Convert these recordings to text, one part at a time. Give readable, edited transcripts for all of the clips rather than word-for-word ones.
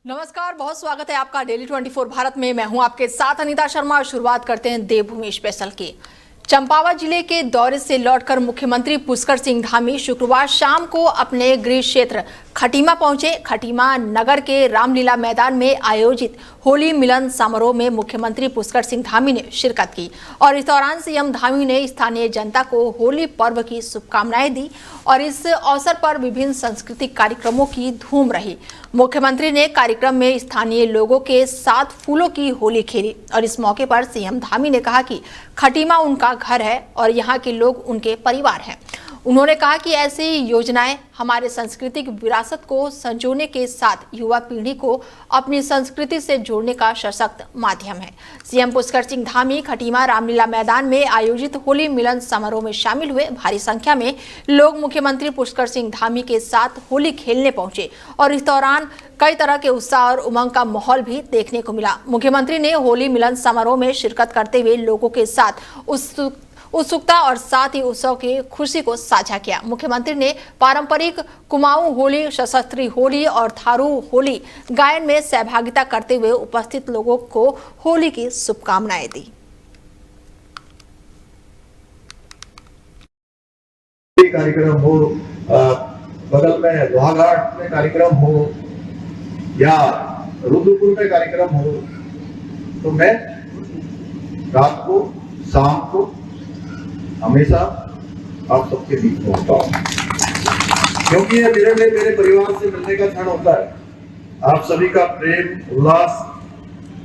नमस्कार, बहुत स्वागत है आपका डेली 24 भारत में। मैं हूं आपके साथ अनीता शर्मा। शुरुआत करते हैं देवभूमि स्पेशल की। चंपावत जिले के दौरे से लौटकर मुख्यमंत्री पुष्कर सिंह धामी शुक्रवार शाम को अपने गृह क्षेत्र खटीमा पहुंचे। खटीमा नगर के रामलीला मैदान में आयोजित होली मिलन समारोह में मुख्यमंत्री पुष्कर सिंह धामी ने शिरकत की और इस दौरान सीएम धामी ने स्थानीय जनता को होली पर्व की शुभकामनाएं दी और इस अवसर पर विभिन्न सांस्कृतिक कार्यक्रमों की धूम रही। मुख्यमंत्री ने कार्यक्रम में स्थानीय लोगों के साथ फूलों की होली खेली और इस मौके पर सीएम धामी ने कहा कि खटीमा उनका घर है और यहाँ के लोग उनके परिवार हैं। उन्होंने कहा कि ऐसी योजनाएं हमारे सांस्कृतिक विरासत को संजोने के साथ युवा पीढ़ी को अपनी संस्कृति से जोड़ने का सशक्त माध्यम है। सीएम पुष्कर सिंह धामी खटीमा रामलीला मैदान में आयोजित होली मिलन समारोह में शामिल हुए। भारी संख्या में लोग मुख्यमंत्री पुष्कर सिंह धामी के साथ होली खेलने पहुंचे और इस दौरान कई तरह के उत्साह और उमंग का माहौल भी देखने को मिला। मुख्यमंत्री ने होली मिलन समारोह में शिरकत करते हुए लोगों के साथ उत्सुकता और साथ ही उत्सव की खुशी को साझा किया। मुख्यमंत्री ने पारंपरिक कुमाऊं होली, सशस्त्री होली और थारू होली गायन में सहभागिता करते हुए उपस्थित लोगों को होली की शुभकामनाएं दी। कार्यक्रम हो, बगल में लोहाघाट में कार्यक्रम हो या रुद्रपुर में कार्यक्रम हो, तो मैं रात को शाम को हमेशा आप सबके बीच पहुंचता हूं, क्योंकि ये मेरे लिए मेरे परिवार से मिलने का क्षण होता है। आप सभी का प्रेम, उल्लास,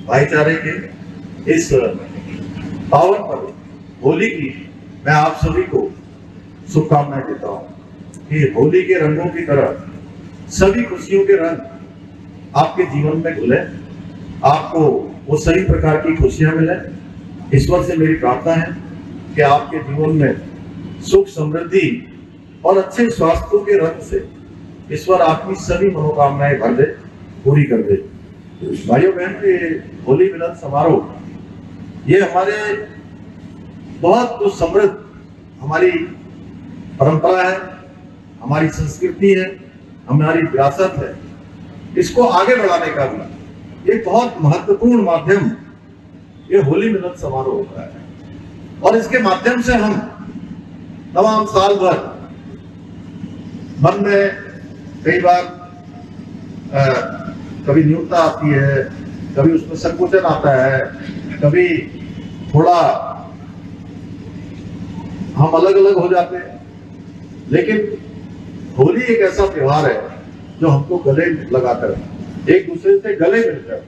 भाईचारे के इस पावन पर्व होली की मैं आप सभी को शुभकामनाएं देता हूं कि होली के रंगों की तरह सभी खुशियों के रंग आपके जीवन में घुले, आपको वो सभी प्रकार की खुशियां मिले। ईश्वर से मेरी प्रार्थना है कि आपके जीवन में सुख, समृद्धि और अच्छे स्वास्थ्य के रंग से ईश्वर आपकी सभी मनोकामनाएं भर दे, पूरी कर दे। भाइयों बहनों, ये होली मिलन समारोह ये हमारे बहुत समृद्ध हमारी परंपरा है, हमारी संस्कृति है, हमारी विरासत है। इसको आगे बढ़ाने का भी एक बहुत महत्वपूर्ण माध्यम ये होली मिलन समारोह होता है और इसके माध्यम से हम तमाम साल भर मन में कई बार कभी न्यूनता आती है, कभी उसमें संकोचन आता है, कभी थोड़ा हम अलग अलग हो जाते हैं, लेकिन होली एक ऐसा त्योहार है जो हमको गले लगाकर, एक दूसरे से गले मिलकर,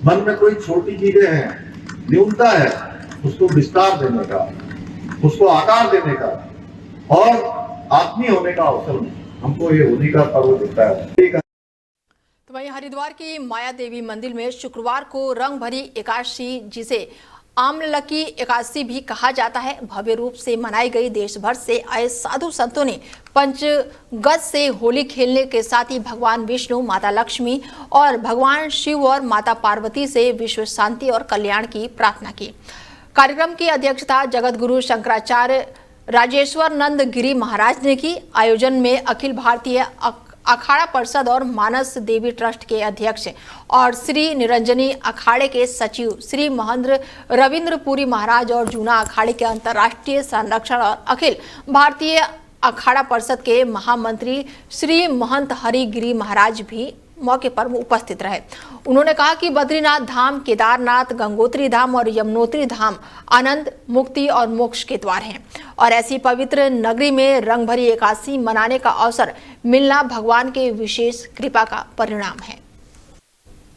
मन में कोई छोटी चीजें हैं, न्यूनता है, उसको विस्तार देने का, उसको आकार देने का और आत्मीय होने का अवसर हमको ये होली का पर्व देता है। तो वहीं हरिद्वार की माया देवी मंदिर में शुक्रवार को रंग भरी एकादशी, जिसे आमलकी एकादशी भी कहा जाता है, भव्य रूप से मनाई गई। देश भर से आए साधु संतों ने पंचगज से होली खेलने के साथ ही भगवान विष्णु, माता लक्ष्मी और भगवान शिव और माता पार्वती से विश्व शांति और कल्याण की प्रार्थना की। कार्यक्रम की अध्यक्षता जगत गुरु शंकराचार्य राजेश्वर नंद गिरी महाराज ने की। आयोजन में अखिल भारतीय अखाड़ा परिषद और मानस देवी ट्रस्ट के अध्यक्ष और श्री निरंजनी अखाड़े के सचिव श्री महेंद्र रविंद्रपुरी महाराज और जूना अखाड़े के अंतर्राष्ट्रीय संरक्षण और अखिल भारतीय अखाड़ा परिषद के महामंत्री श्री महंत हरिगिरी महाराज भी मौके पर उपस्थित रहे। उन्होंने कहा कि बद्रीनाथ धाम, केदारनाथ, गंगोत्री धाम और यमुनोत्री धाम आनंद, मुक्ति और मोक्ष के द्वार हैं और ऐसी पवित्र नगरी में रंग भरी एकादशी मनाने का अवसर मिलना भगवान के विशेष कृपा का परिणाम है।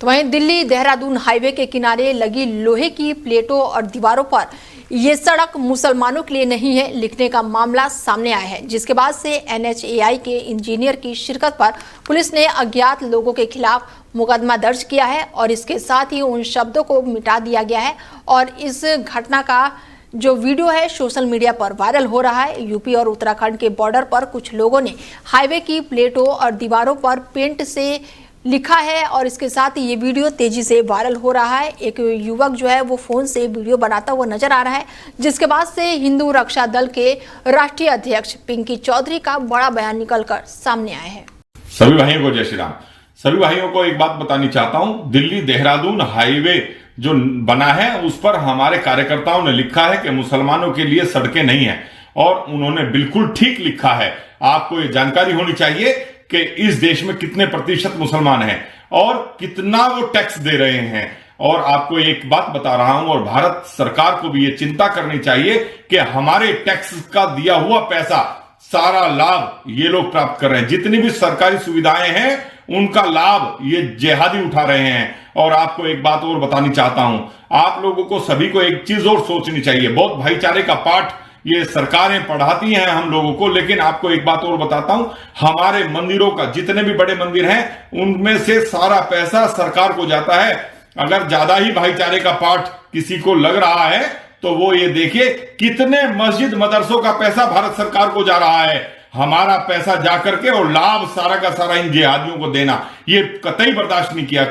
तो वहीं दिल्ली देहरादून हाईवे के किनारे लगी लोहे की प्लेटों और दीवारों पर ये सड़क मुसलमानों के लिए नहीं है लिखने का मामला सामने आया है, जिसके बाद से NHAI के इंजीनियर की शिरकत पर पुलिस ने अज्ञात लोगों के खिलाफ मुकदमा दर्ज किया है और इसके साथ ही उन शब्दों को मिटा दिया गया है और इस घटना का जो वीडियो है सोशल मीडिया पर वायरल हो रहा है। यूपी और उत्तराखंड के बॉर्डर पर कुछ लोगों ने हाईवे की प्लेटों और दीवारों पर पेंट से लिखा है और इसके साथ ही ये वीडियो तेजी से वायरल हो रहा है। एक युवक जो है वो फोन से वीडियो बनाता हुआ नजर आ रहा है, जिसके बाद से हिंदू रक्षा दल के राष्ट्रीय अध्यक्ष पिंकी चौधरी का बड़ा बयान निकलकर सामने आया है। सभी भाइयों को जय श्री राम। सभी भाइयों को एक बात बतानी चाहता हूं, दिल्ली देहरादून हाईवे जो बना है उस पर हमारे कार्यकर्ताओं ने लिखा है कि मुसलमानों के लिए सड़कें नहीं है, और उन्होंने बिल्कुल ठीक लिखा है। आपको ये जानकारी होनी चाहिए कि इस देश में कितने प्रतिशत मुसलमान हैं और कितना वो टैक्स दे रहे हैं। और आपको एक बात बता रहा हूं, और भारत सरकार को भी ये चिंता करनी चाहिए कि हमारे टैक्स का दिया हुआ पैसा, सारा लाभ ये लोग प्राप्त कर रहे हैं। जितनी भी सरकारी सुविधाएं हैं उनका लाभ ये जिहादी उठा रहे हैं। और आपको एक बात और बतानी चाहता हूं, आप लोगों को सभी को एक चीज और सोचनी चाहिए। बहुत भाईचारे का पाठ ये सरकारें पढ़ाती हैं हम लोगों को, लेकिन आपको एक बात और बताता हूं, हमारे मंदिरों का, जितने भी बड़े मंदिर हैं उनमें से सारा पैसा सरकार को जाता है। अगर ज्यादा ही भाईचारे का पाठ किसी को लग रहा है तो वो ये देखिए कितने मस्जिद मदरसों का पैसा भारत सरकार को जा रहा है। हमारा पैसा जाकर के और लाभ सारा का सारा इन जिहादियों को देना, ये कतई बर्दाश्त नहीं किया।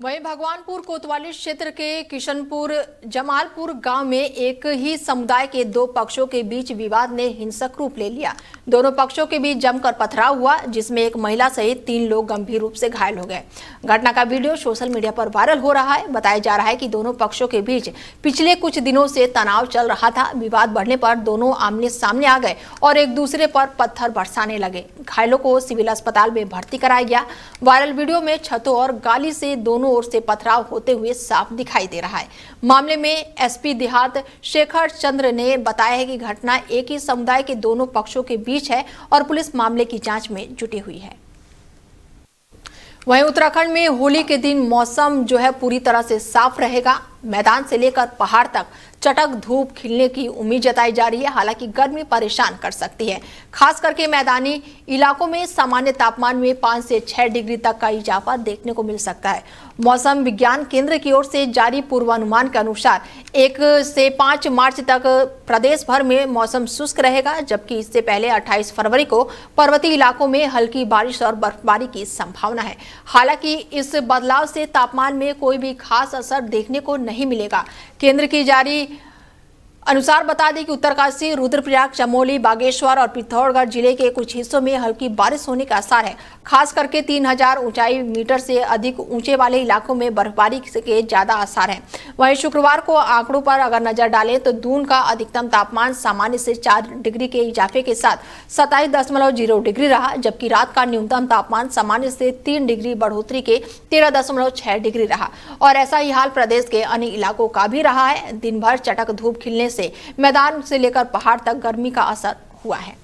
वहीं भगवानपुर कोतवाली क्षेत्र के किशनपुर जमालपुर गांव में एक ही समुदाय के दो पक्षों के बीच विवाद ने हिंसक रूप ले लिया। दोनों पक्षों के बीच जमकर पथराव हुआ, जिसमें एक महिला सहित 3 लोग गंभीर रूप से घायल हो गए। घटना का वीडियो सोशल मीडिया पर वायरल हो रहा है। बताया जा रहा है कि दोनों पक्षों के बीच पिछले कुछ दिनों से तनाव चल रहा था। विवाद बढ़ने पर दोनों आमने सामने आ गए और एक दूसरे पर पत्थर बरसाने लगे। घायलों को सिविल अस्पताल में भर्ती कराया गया। वायरल वीडियो में छतों और गाली से दोनों ओर से पथराव होते हुए साफ दिखाई दे रहा है। मामले में एसपी देहात शेखर चंद्र ने बताया है कि घटना एक ही समुदाय के दोनों पक्षों के बीच है और पुलिस मामले की जांच में जुटी हुई है। वहीं उत्तराखंड में होली के दिन मौसम जो है पूरी तरह से साफ रहेगा। मैदान से लेकर पहाड़ तक चटक धूप खिलने की उम्मीद जताई जा रही है। हालांकि गर्मी परेशान कर सकती है, खास करके मैदानी इलाकों में सामान्य तापमान में 5 से 6 डिग्री तक का इजाफा देखने को मिल सकता है। मौसम विज्ञान केंद्र की ओर से जारी पूर्वानुमान के अनुसार 1 से 5 मार्च तक प्रदेश भर में मौसम शुष्क रहेगा, जबकि इससे पहले 28 फरवरी को पर्वतीय इलाकों में हल्की बारिश और बर्फबारी की संभावना है। हालांकि इस बदलाव से तापमान में कोई भी खास असर देखने को नहीं मिलेगा। केंद्र की जारी अनुसार बता दें कि उत्तरकाशी, रुद्रप्रयाग, चमोली, बागेश्वर और पिथौरागढ़ जिले के कुछ हिस्सों में हल्की बारिश होने का आसार है। खास करके 3000 ऊंचाई मीटर से अधिक ऊंचे वाले इलाकों में बर्फबारी के ज्यादा आसार है। वहीं शुक्रवार को आंकड़ों पर अगर नजर डालें तो दून का अधिकतम तापमान सामान्य से 4 डिग्री के इजाफे के साथ 27.0 डिग्री रहा, जबकि रात का न्यूनतम तापमान सामान्य से 3 डिग्री बढ़ोतरी के 13.6 डिग्री रहा। और ऐसा ही हाल प्रदेश के अन्य इलाकों का भी रहा है। दिन भर चटक धूप खिलने से मैदान से लेकर पहाड़ तक गर्मी का असर हुआ है।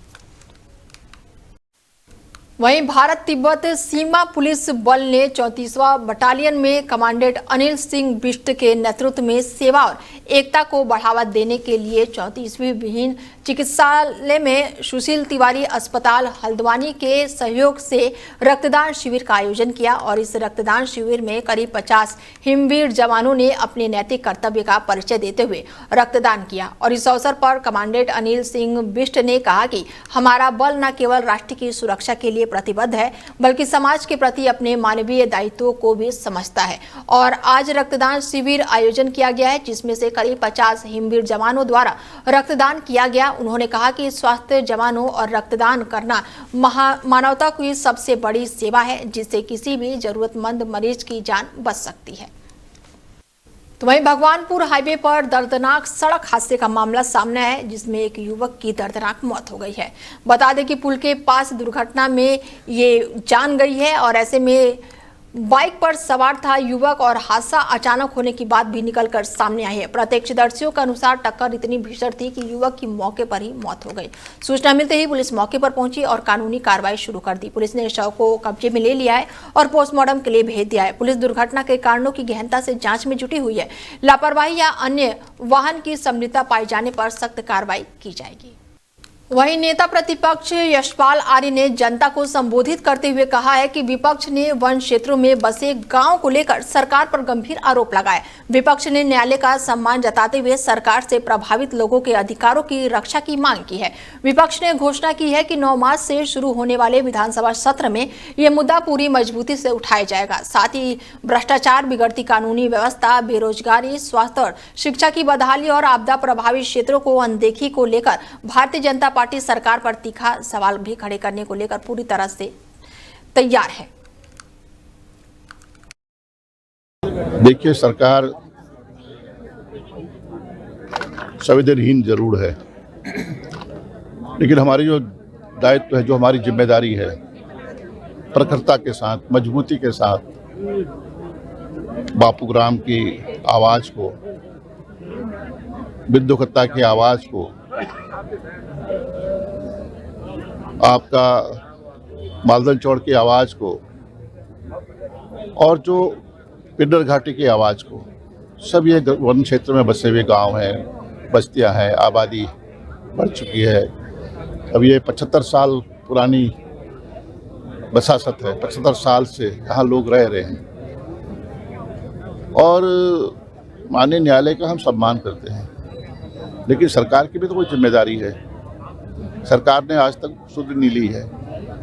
वहीं भारत तिब्बत सीमा पुलिस बल ने 34वां बटालियन में कमांडेंट अनिल सिंह बिष्ट के नेतृत्व में सेवा और एकता को बढ़ावा देने के लिए 34वीं विहीन चिकित्सालय में सुशील तिवारी अस्पताल हल्द्वानी के सहयोग से रक्तदान शिविर का आयोजन किया। और इस रक्तदान शिविर में करीब 50 हिमवीर जवानों ने अपने नैतिक कर्तव्य का परिचय देते हुए रक्तदान किया। और इस अवसर पर कमांडेंट अनिल सिंह बिष्ट ने कहा कि हमारा बल न केवल राष्ट्र की सुरक्षा के लिए प्रतिबद्ध है, बल्कि समाज के प्रति अपने मानवीय दायित्वों को भी समझता है। और आज रक्तदान शिविर आयोजन किया गया है, जिसमें से करीब 50 हिमवीर जवानों द्वारा रक्तदान किया गया। उन्होंने कहा कि स्वास्थ्य जवानों और रक्तदान करना मानवता की सबसे बड़ी सेवा है, जिससे किसी भी जरूरतमंद मरीज की जान बच सकती है। तो वहीं भगवानपुर हाईवे पर दर्दनाक सड़क हादसे का मामला सामने आया है, जिसमें एक युवक की दर्दनाक मौत हो गई है। बता दें कि पुल के पास दुर्घटना में ये जान गई है और ऐसे में बाइक पर सवार था युवक और हादसा अचानक होने की बात भी निकलकर सामने आई है। प्रत्यक्षदर्शियों के अनुसार टक्कर इतनी भीषण थी कि युवक की मौके पर ही मौत हो गई। सूचना मिलते ही पुलिस मौके पर पहुंची और कानूनी कार्रवाई शुरू कर दी। पुलिस ने शव को कब्जे में ले लिया है और पोस्टमार्टम के लिए भेज दिया है। पुलिस दुर्घटना के कारणों की गहनता से जांच में जुटी हुई है। लापरवाही या अन्य वाहन की संलिप्तता पाए जाने पर सख्त कार्रवाई की जाएगी। वहीं नेता प्रतिपक्ष यशपाल आर्य ने जनता को संबोधित करते हुए कहा है कि विपक्ष ने वन क्षेत्रों में बसे गांव को लेकर सरकार पर गंभीर आरोप लगाए। विपक्ष ने न्यायालय का सम्मान जताते हुए सरकार से प्रभावित लोगों के अधिकारों की रक्षा की मांग की है। विपक्ष ने घोषणा की है कि 9 मार्च से शुरू होने वाले विधानसभा सत्र में यह मुद्दा पूरी मजबूती से उठाया जाएगा। साथ ही भ्रष्टाचार, बिगड़ती कानूनी व्यवस्था, बेरोजगारी, स्वास्थ्य और शिक्षा की बदहाली और आपदा प्रभावित क्षेत्रों को अनदेखी को लेकर भारतीय जनता पार्टी सरकार पर तीखा सवाल भी खड़े करने को लेकर पूरी तरह से तैयार है। देखिए, सरकार संवेदनहीन जरूर है, लेकिन हमारी जो दायित्व है, जो हमारी जिम्मेदारी है, प्रखरता के साथ, मजबूती के साथ बापूराम की आवाज़ को, विद्युत की आवाज़ को, आपका मालदन चौड़ की आवाज़ को और जो पिंडर घाटी की आवाज़ को, सब ये वन क्षेत्र में बसे हुए गांव हैं, बस्तियां हैं, आबादी बढ़ चुकी है। अब ये 75 साल पुरानी बसासत है, 75 साल से यहाँ लोग रह रहे हैं और माननीय न्यायालय का हम सम्मान करते हैं, लेकिन सरकार की भी तो कोई जिम्मेदारी है। सरकार ने आज तक सुध नहीं ली है,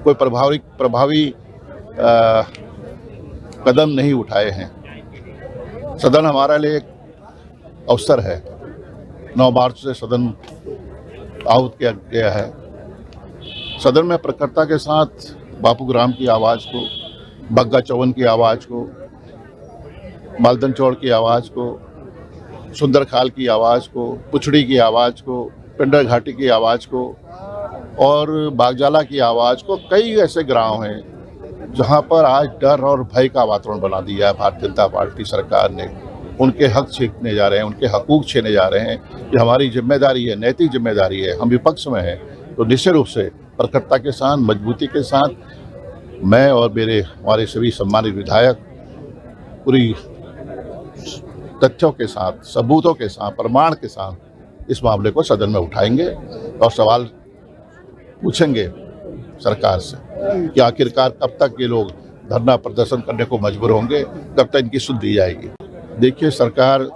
कोई प्रभावी कदम नहीं उठाए हैं। सदन हमारे लिए एक अवसर है। 9 मार्च से सदन आहूत किया गया है। सदन में प्रखरता के साथ बापूराम की आवाज़ को, बग्गा चौवन की आवाज़ को, मालदन चौड़ की आवाज़ को, सुंदर खाल की आवाज़ को, पुछड़ी की आवाज़ को, पिंडर घाटी की आवाज़ को और बागजाला की आवाज़ को, कई ऐसे गांव हैं जहां पर आज डर और भय का वातावरण बना दिया है भारतीय जनता पार्टी सरकार ने। उनके हक छीनने जा रहे हैं, उनके हकूक़ छीने जा रहे हैं। ये हमारी जिम्मेदारी है, नैतिक जिम्मेदारी है। हम विपक्ष में हैं तो निश्चित रूप से प्रखरता के साथ, मजबूती के साथ मैं और हमारे सभी सम्मानित विधायक पूरी तथ्यों के साथ, सबूतों के साथ, प्रमाण के साथ इस मामले को सदन में उठाएंगे और सवाल पूछेंगे सरकार से कि आखिरकार कब तक ये लोग धरना प्रदर्शन करने को मजबूर होंगे, कब तक इनकी सुध दी जाएगी। देखिए, सरकार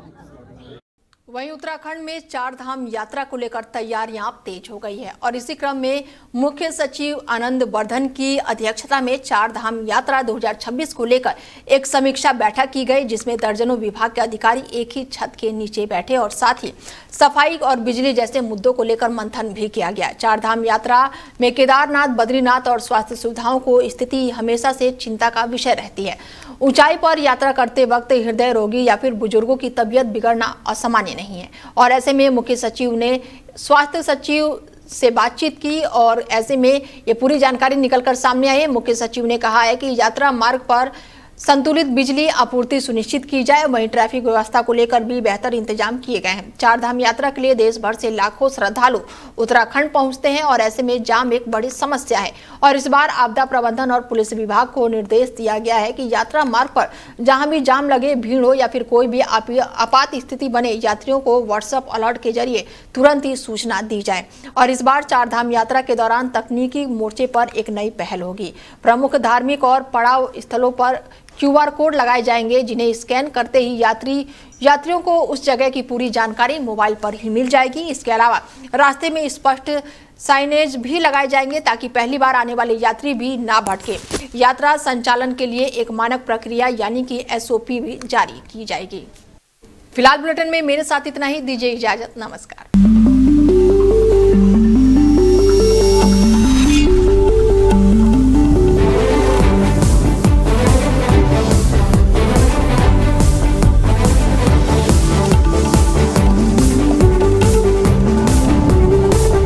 वहीं उत्तराखंड में 4 धाम यात्रा को लेकर तैयारियां तेज हो गई है और इसी क्रम में मुख्य सचिव आनंद वर्धन की अध्यक्षता में 4 धाम यात्रा 2026 को लेकर एक समीक्षा बैठक की गई, जिसमें दर्जनों विभाग के अधिकारी एक ही छत के नीचे बैठे और साथ ही सफाई और बिजली जैसे मुद्दों को लेकर मंथन भी किया गया। 4 धाम यात्रा में केदारनाथ, बद्रीनाथ और स्वास्थ्य सुविधाओं को स्थिति हमेशा से चिंता का विषय रहती है। ऊंचाई पर यात्रा करते वक्त हृदय रोगी या फिर बुजुर्गों की तबीयत बिगड़ना असामान्य नहीं है और ऐसे में मुख्य सचिव ने स्वास्थ्य सचिव से बातचीत की और ऐसे में ये पूरी जानकारी निकलकर सामने आई है। मुख्य सचिव ने कहा है कि यात्रा मार्ग पर संतुलित बिजली आपूर्ति सुनिश्चित की जाए, वहीं ट्रैफिक व्यवस्था को लेकर भी बेहतर इंतजाम किए गए हैं। 4 धाम यात्रा के लिए देश भर से लाखों श्रद्धालु उत्तराखंड पहुंचते हैं और ऐसे में जाम एक बड़ी समस्या है और इस बार आपदा प्रबंधन और पुलिस विभाग को निर्देश दिया गया है कि यात्रा मार्ग पर जहां भी जाम लगे, भीड़ हो या फिर कोई भी आपात स्थिति बने, यात्रियों को व्हाट्सएप अलर्ट के जरिए तुरंत ही सूचना दी जाए। और इस बार 4 धाम यात्रा के दौरान तकनीकी मोर्चे पर एक नई पहल होगी। प्रमुख धार्मिक और पड़ाव स्थलों पर QR कोड लगाए जाएंगे, जिन्हें स्कैन करते ही यात्रियों को उस जगह की पूरी जानकारी मोबाइल पर ही मिल जाएगी। इसके अलावा रास्ते में स्पष्ट साइनेज भी लगाए जाएंगे ताकि पहली बार आने वाले यात्री भी ना भटके। यात्रा संचालन के लिए एक मानक प्रक्रिया यानी कि SOP भी जारी की जाएगी। फिलहाल बुलेटिन में मेरे साथ इतना ही। दीजिए इजाजत, नमस्कार।